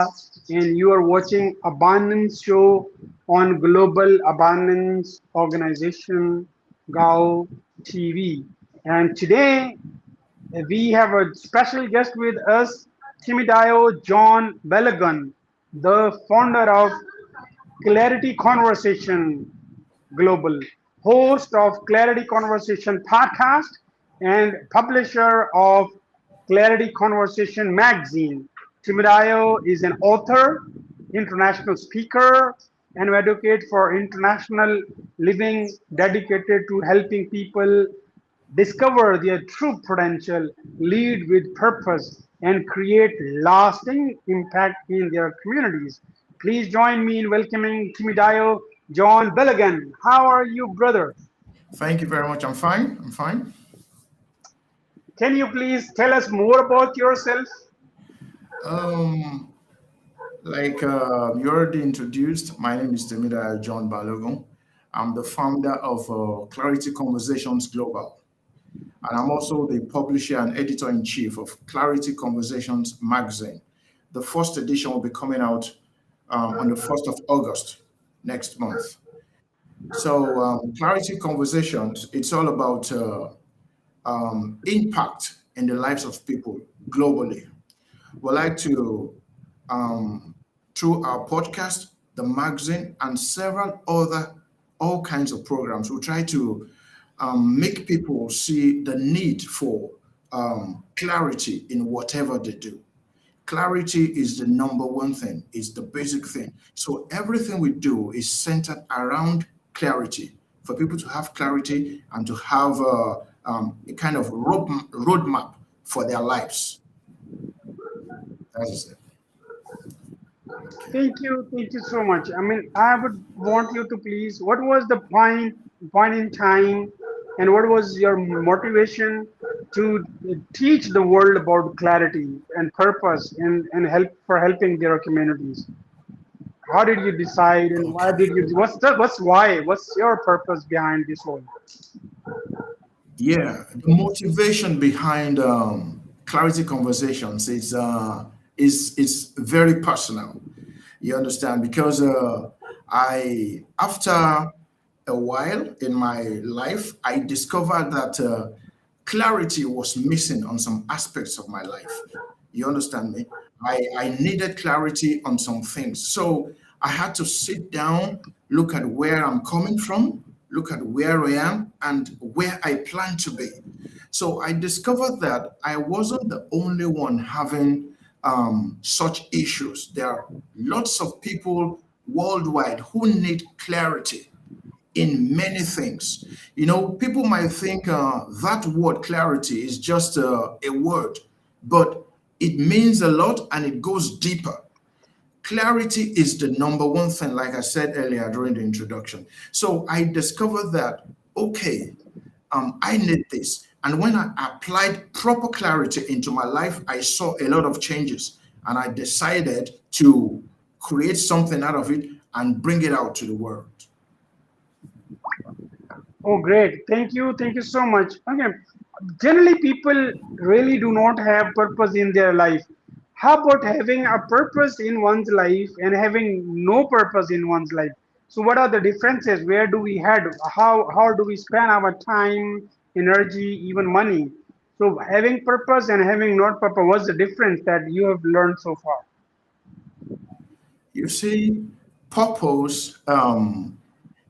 and you are watching Abundance Show on Global Abundance Organization GAO TV. And today we have a special guest with us, Timidayo John Bellagan, the founder of Clarity Conversation Global, host of Clarity Conversation podcast, and publisher of Clarity Conversation magazine. Timidayo is an author, international speaker, and advocate for international living dedicated to helping people discover their true potential, lead with purpose, and create lasting impact in their communities. Please join me in welcoming Timidayo John Bellagan. How are you, brother? Thank you very much. I'm fine. I'm fine. Can you please tell us more about yourself? Um, you already introduced, my name is Temida John Bellagan. I'm the founder of Clarity Conversations Global, and I'm also the publisher and editor-in-chief of Clarity Conversations magazine. The first edition will be coming out on the 1st of August next month. So, Clarity Conversations, it's all about impact in the lives of people globally. We'd like to, um, through our podcast, the magazine, and several other, all kinds of programs, we try to make people see the need for clarity in whatever they do. Clarity is the number one thing, is the basic thing. So everything we do is centered around clarity, for people to have clarity and to have a kind of roadmap for their lives. That's it. Okay. Thank you so much. I mean, I would want you to please, what was the point in time, and what was your motivation to teach the world about clarity and purpose and helping their communities? How did you decide, and why Okay. did you? What's why? What's your purpose behind this whole? Yeah, the motivation behind Clarity Conversations is very personal. You understand? Because I after a while in my life, I discovered that clarity was missing on some aspects of my life. You understand me? I needed clarity on some things. So I had to sit down, look at where I'm coming from, look at where I am, and where I plan to be. So I discovered that I wasn't the only one having such issues. There are lots of people worldwide who need clarity in many things. You know, people might think that word clarity is just a word, but it means a lot and it goes deeper. Clarity is the number one thing, like I said earlier during the introduction. So I discovered that, okay, I need this. And when I applied proper clarity into my life, I saw a lot of changes. And I decided to create something out of it and bring it out to the world. Oh, great! Thank you so much. Okay, generally people really do not have purpose in their life. How about having a purpose in one's life and having no purpose in one's life? So, what are the differences? Where do we head? How do we spend our time, energy, even money? So, having purpose and having not purpose, what's the difference that you have learned so far? You see, purpose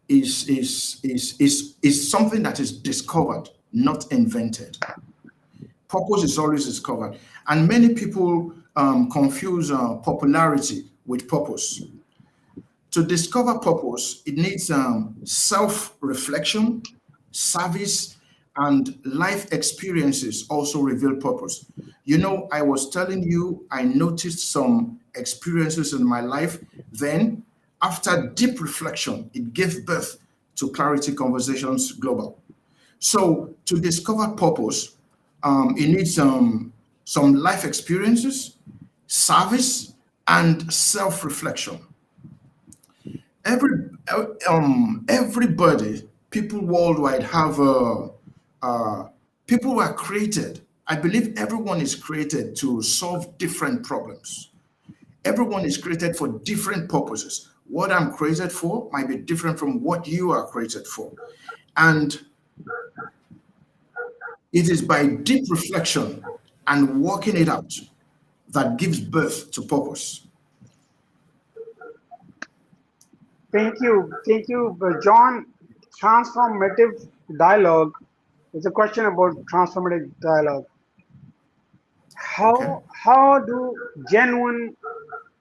is something that is discovered, not invented. Purpose is always discovered. And many people confuse popularity with purpose. To discover purpose, it needs self reflection, service, and life experiences also reveal purpose. You know, I was telling you, I noticed some experiences in my life. Then, after deep reflection, it gave birth to Clarity Conversations Global. So, to discover purpose, it needs some life experiences, service, and self reflection. Everybody, people worldwide have people were created. I believe everyone is created to solve different problems. Everyone is created for different purposes. What I'm created for might be different from what you are created for. And it is by deep reflection and working it out that gives birth to purpose. Thank you, John. Transformative dialogue is a question about transformative dialogue. Okay. How do genuine,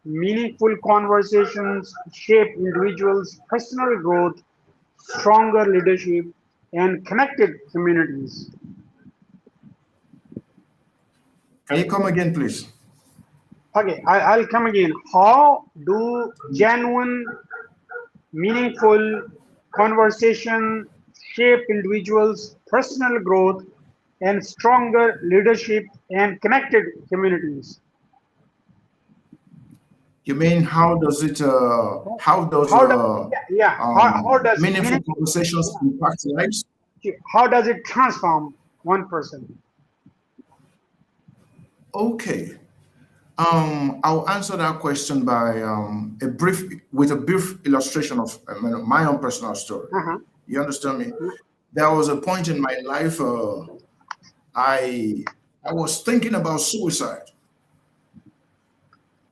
meaningful conversations shape individuals' personal growth, stronger leadership, and connected communities? Can you come again, please? Okay, I'll come again. How do genuine, meaningful conversation shape individuals' personal growth and stronger leadership and connected communities? You mean how does How does how does meaningful meaningful, conversations impact lives? how does it transform one person? Okay. I'll answer that question by a brief illustration of my own personal story. Uh-huh. You understand me? There was a point in my life I I was thinking about suicide.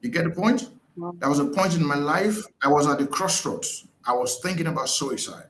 You get the point? There was a point in my life I was at the crossroads. I was thinking about suicide,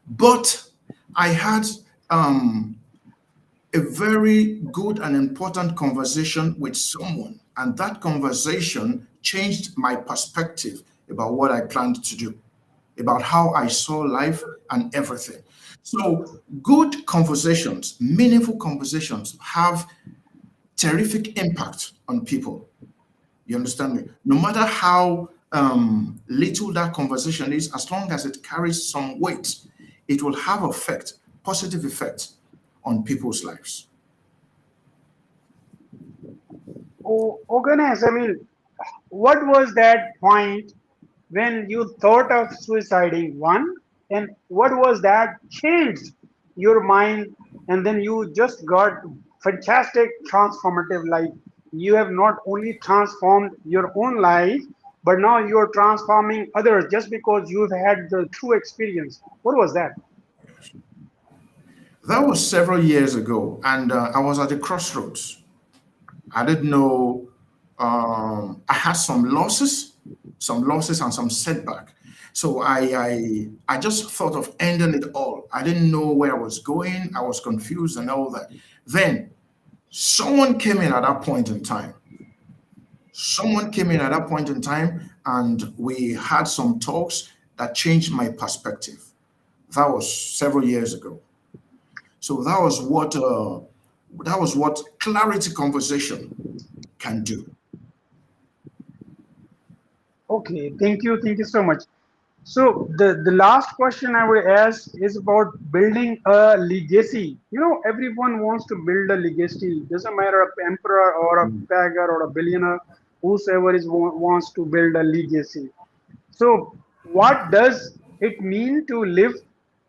but I had um, a very good and important conversation with someone, and that conversation changed my perspective about what I planned to do, about how I saw life and everything. So, good conversations, meaningful conversations have terrific impact on people. You understand me? No matter how little that conversation is, as long as it carries some weight, it will have effect, positive effect on people's lives. Oh goodness, I mean, what was that point when you thought of suiciding one, and what was that changed your mind, and then you just got fantastic transformative life. You have not only transformed your own life, but now you're transforming others just because you've had the true experience. What was that? That was several years ago, and I was at the crossroads. I didn't know. I had some losses and some setback. So I just thought of ending it all. I didn't know where I was going. I was confused and all that. Then someone came in at that point in time. Someone came in at that point in time, and we had some talks that changed my perspective. That was several years ago. So that was what clarity conversation can do. Okay, thank you so much. So the last question I would ask is about building a legacy. You know, everyone wants to build a legacy. Doesn't matter a emperor or a beggar or a billionaire, whosoever wants to build a legacy. So what does it mean to live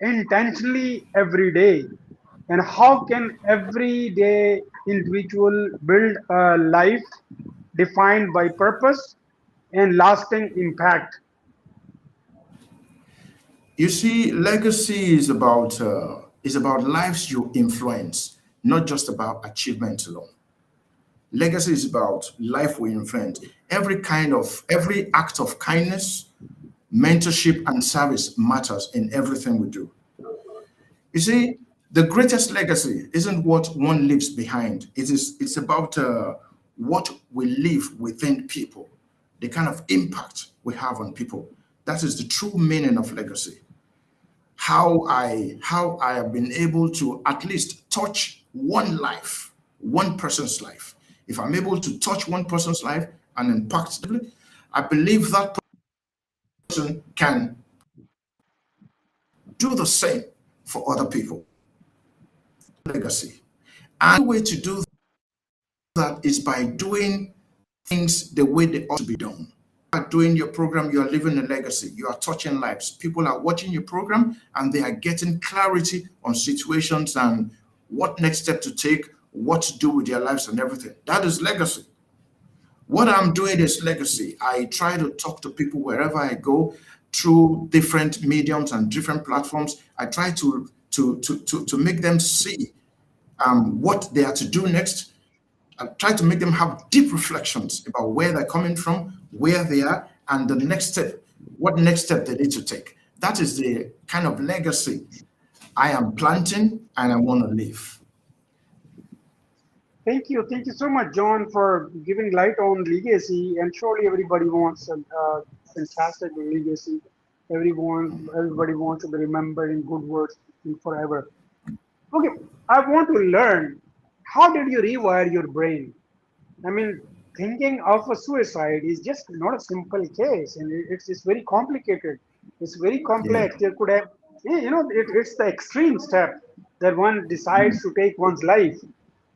intentionally every day? And how can everyday individual build a life defined by purpose and lasting impact? You see, legacy is about lives you influence, not just about achievement alone. Legacy is about life we influence. Every act of kindness, mentorship, and service matters in everything we do. You see, the greatest legacy isn't what one leaves behind. It's about what we leave within people, the kind of impact we have on people. That is the true meaning of legacy. How I have been able to at least touch one life, one person's life. If I'm able to touch one person's life and impact, I believe that person can do the same for other people. Legacy. And the way to do that is by doing things the way they ought to be done. By doing your program, you are leaving a legacy. You are touching lives. People are watching your program and they are getting clarity on situations and what next step to take, what to do with their lives and everything. That is legacy. What I'm doing is legacy. I try to talk to people wherever I go through different mediums and different platforms. I try to make them see what they are to do next. I try to make them have deep reflections about where they're coming from, where they are, and the next step, what next step they need to take. That is the kind of legacy I am planting and I want to leave. Thank you so much, John, for giving light on legacy. And surely everybody wants a fantastic legacy. Everybody wants to be remembered in good words forever. Okay, I want to learn, how did you rewire your brain? I mean, thinking of a suicide is just not a simple case, and it's very complicated. It's very Yeah. complex. There could have, yeah, it's the extreme step that one decides to take one's life.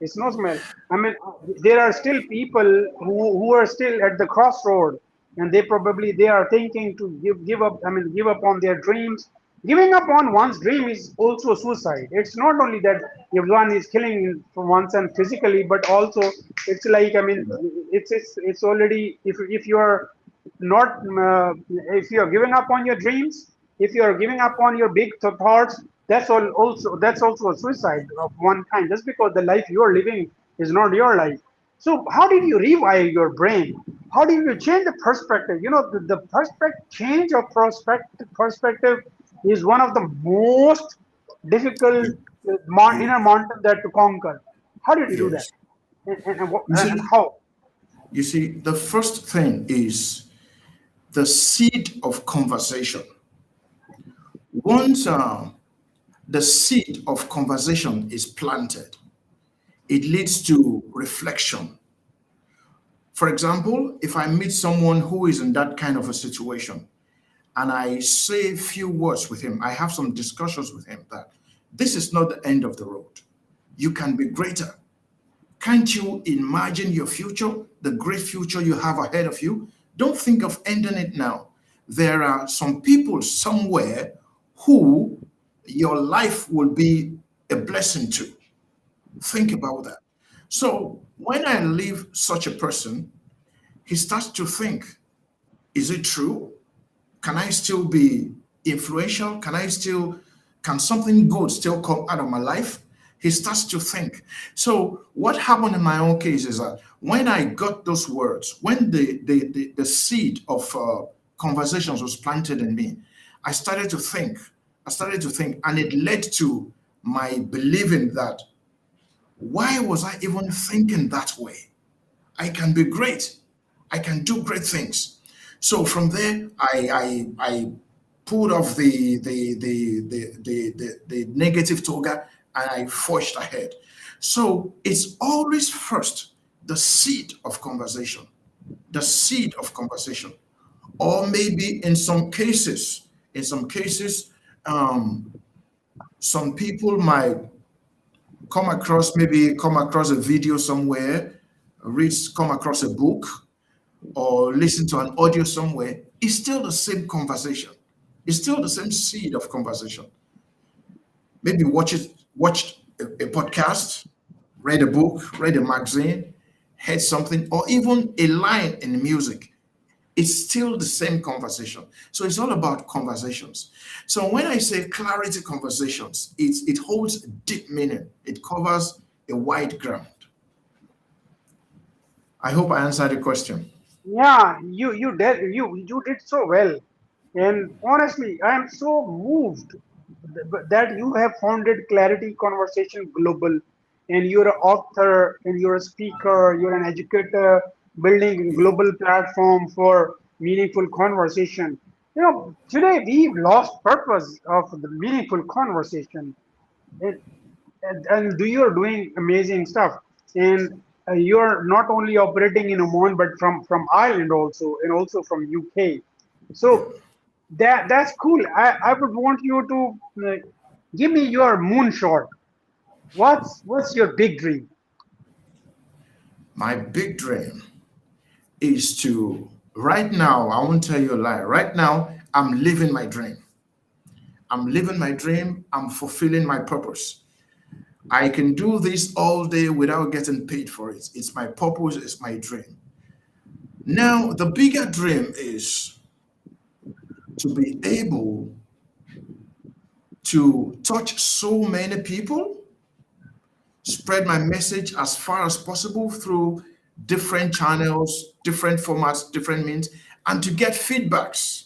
It's not small. I mean, there are still people who are still at the crossroad, and they are thinking to give up. I mean, give up on their dreams. Giving up on one's dream is also suicide. It's not only that if one is killing for oneself physically, but also it's like, I mean, it's already, if you are not if you are giving up on your dreams, if you are giving up on your big thoughts, that's also a suicide of one kind, just because the life you are living is not your life. So how did you rewire your brain? How did you change the perspective? The perspective change of perspective is one of the most difficult inner mountain that to conquer. How did you do that? Yes. You And see, how? the first thing is the seed of conversation. Once the seed of conversation is planted, it leads to reflection. For example, if I meet someone who is in that kind of a situation and I say a few words with him, I have some discussions with him that this is not the end of the road. You can be greater. Can't you imagine your future, the great future you have ahead of you? Don't think of ending it now. There are some people somewhere who your life will be a blessing to. Think about that. So when I leave such a person, he starts to think, is it true? Can I still be influential? Can something good still come out of my life? He starts to think. So what happened in my own case is that when I got those words, when the seed of conversations was planted in me, I started to think. I started to think, and it led to my believing that why was I even thinking that way? I can be great. I can do great things. So from there, I pulled off the negative toga and I forged ahead. So it's always first the seed of conversation, the seed of conversation, or maybe in some cases, um, some people might come across a video somewhere, come across a book, or listen to an audio somewhere. It's still the same conversation. It's still the same seed of conversation. Maybe watched a podcast, read a book, read a magazine, heard something, or even a line in music. It's still the same conversation. So it's all about conversations. So when I say clarity conversations, it holds deep meaning. It covers a wide ground. I hope I answered the question. Yeah, you did so well, and honestly, I am so moved that you have founded Clarity Conversation Global, and you're an author, and you're a speaker, you're an educator, building a Yeah. global platform for meaningful conversation. Today we've lost purpose of the meaningful conversation. It, and you're doing amazing stuff, and you're not only operating in Oman but from Ireland also, and also from UK. Yeah. So that's cool. I would want you to give me your moonshot. What's your big dream? My big dream is to, right now, I won't tell you a lie. Right now, I'm living my dream. I'm living my dream. I'm fulfilling my purpose. I can do this all day without getting paid for it. It's my purpose, it's my dream. Now, the bigger dream is to be able to touch so many people, spread my message as far as possible through different channels, different formats, different means, and to get feedbacks.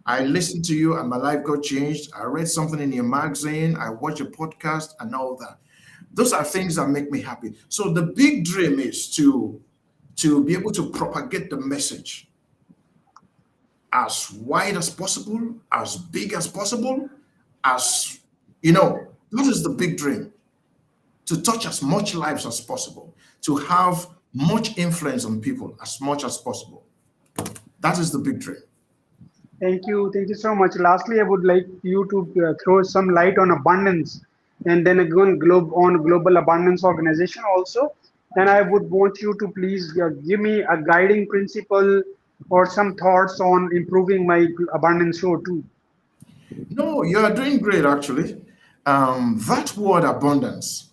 I listened to you and my life got changed. I read something in your magazine, I watched a podcast and all that. Those are things that make me happy. So the big dream is to be able to propagate the message as wide as possible, as big as possible, as that is the big dream. To touch as much lives as possible, to have much influence on people as much as possible. That is the big dream. Thank you so much. Lastly, I would like you to throw some light on abundance, and then again, on global abundance organization also. And I would want you to please give me a guiding principle or some thoughts on improving my abundance show too. No, you are doing great actually. That word abundance,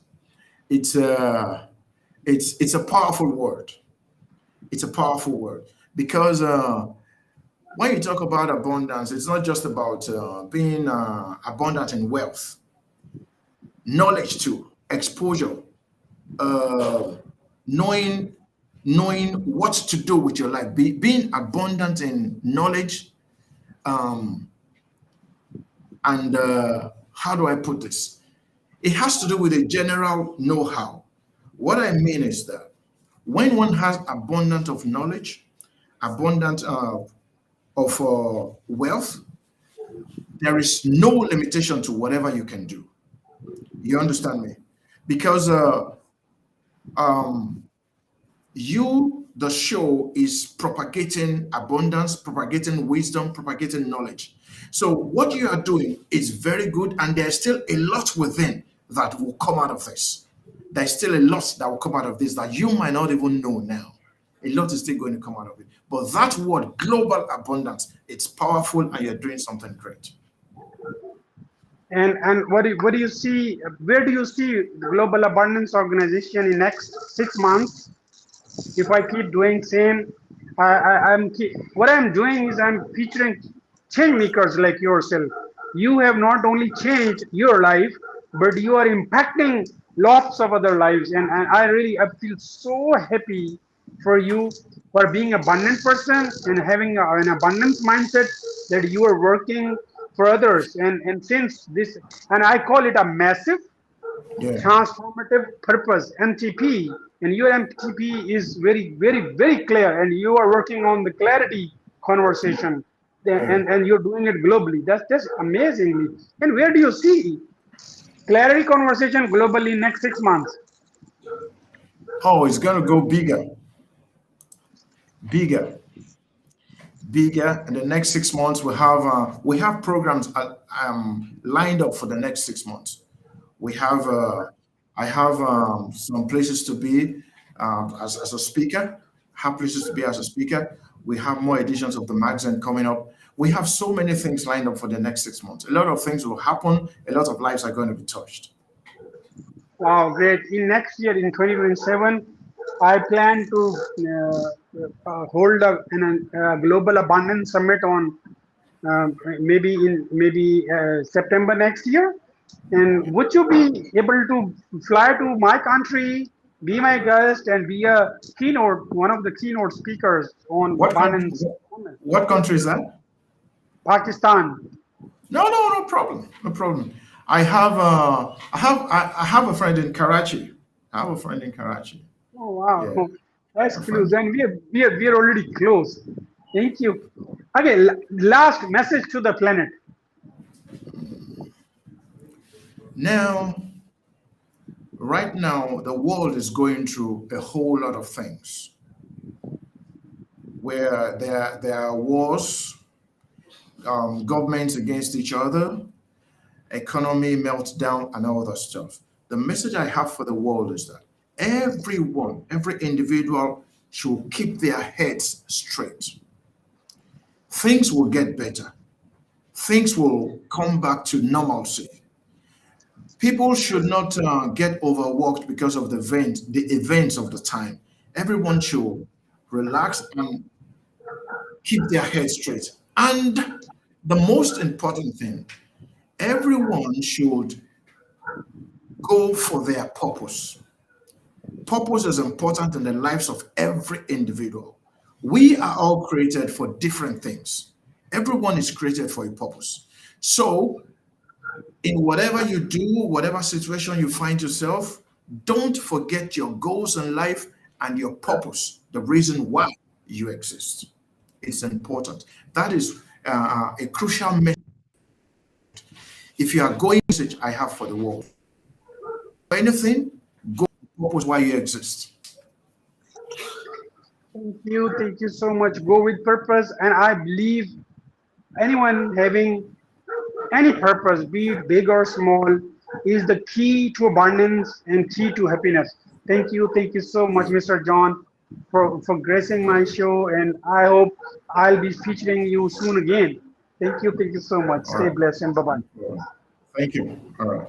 it's a it's a powerful word. It's a powerful word because when you talk about abundance, it's not just about being abundant in wealth, knowledge too, exposure, uh, knowing knowing what to do with your life, being abundant in knowledge, um, and how do I put this? It has to do with a general know-how. What I mean is that when one has abundant of knowledge, abundant of wealth, there is no limitation to whatever you can do. You understand me? Because um, the show is propagating abundance, propagating wisdom, propagating knowledge. So what you are doing is very good, and there's still a lot within that will come out of this. There's still a lot that will come out of this that you might not even know now. A lot is still going to come out of it. But that word, global abundance, it's powerful, and you're doing something great. And what do you see? Where do you see the global abundance organization in next 6 months? If I keep doing same, what I'm doing is I'm featuring change makers like yourself. You have not only changed your life, but you are impacting lots of other lives. And I feel so happy for you for being abundant person and having an abundance mindset that you are working for others. And since this, and I call it a massive Yeah. transformative purpose MTP, and your MTP is very clear, and you are working on the clarity conversation, Yeah. and you're doing it globally. That's just amazingly. And where do you see clarity conversation globally next 6 months? Oh, it's going to go bigger, bigger, bigger. In the next 6 months, we have programs lined up for the next 6 months. We have I have some places to be as a speaker. Have places to be as a speaker. We have more editions of the magazine coming up. We have so many things lined up for the next 6 months. A lot of things will happen. A lot of lives are going to be touched. Wow, great. In next year, in 2027, I plan to hold a global abundance summit on maybe September next year. And would you be able to fly to my country, be my guest, and be a one of the keynote speakers on What country? abundance? What country is that? Pakistan. No, no, no problem. No problem. I have a friend in Karachi. I have a friend in Karachi. Oh wow, Yeah, that's a close, friend. and we are already close. Thank you. Okay, last message to the planet. Now, right now, the world is going through a whole lot of things where there are wars, governments against each other, economy meltdown, and all that stuff. The message I have for the world is that everyone, every individual should keep their heads straight. Things will get better. Things will come back to normalcy. People should not get overworked because of the events of the time. Everyone should relax, and keep their head straight. And the most important thing, everyone should go for their purpose. Purpose is important in the lives of every individual. We are all created for different things. Everyone is created for a purpose. So, in whatever you do, whatever situation you find yourself, don't forget your goals in life and your purpose, the reason why you exist. It's important. That is a crucial message. If you are going, message I have for the world. Anything, go purpose why you exist. Thank you so much. Go with purpose, and I believe anyone having any purpose, be it big or small, is the key to abundance and key to happiness. Thank you so much, Yeah. Mr. John, for gracing my show, and I hope I'll be featuring you soon again. Thank you so much. All Stay right. blessed and bye bye. Thank you. All right.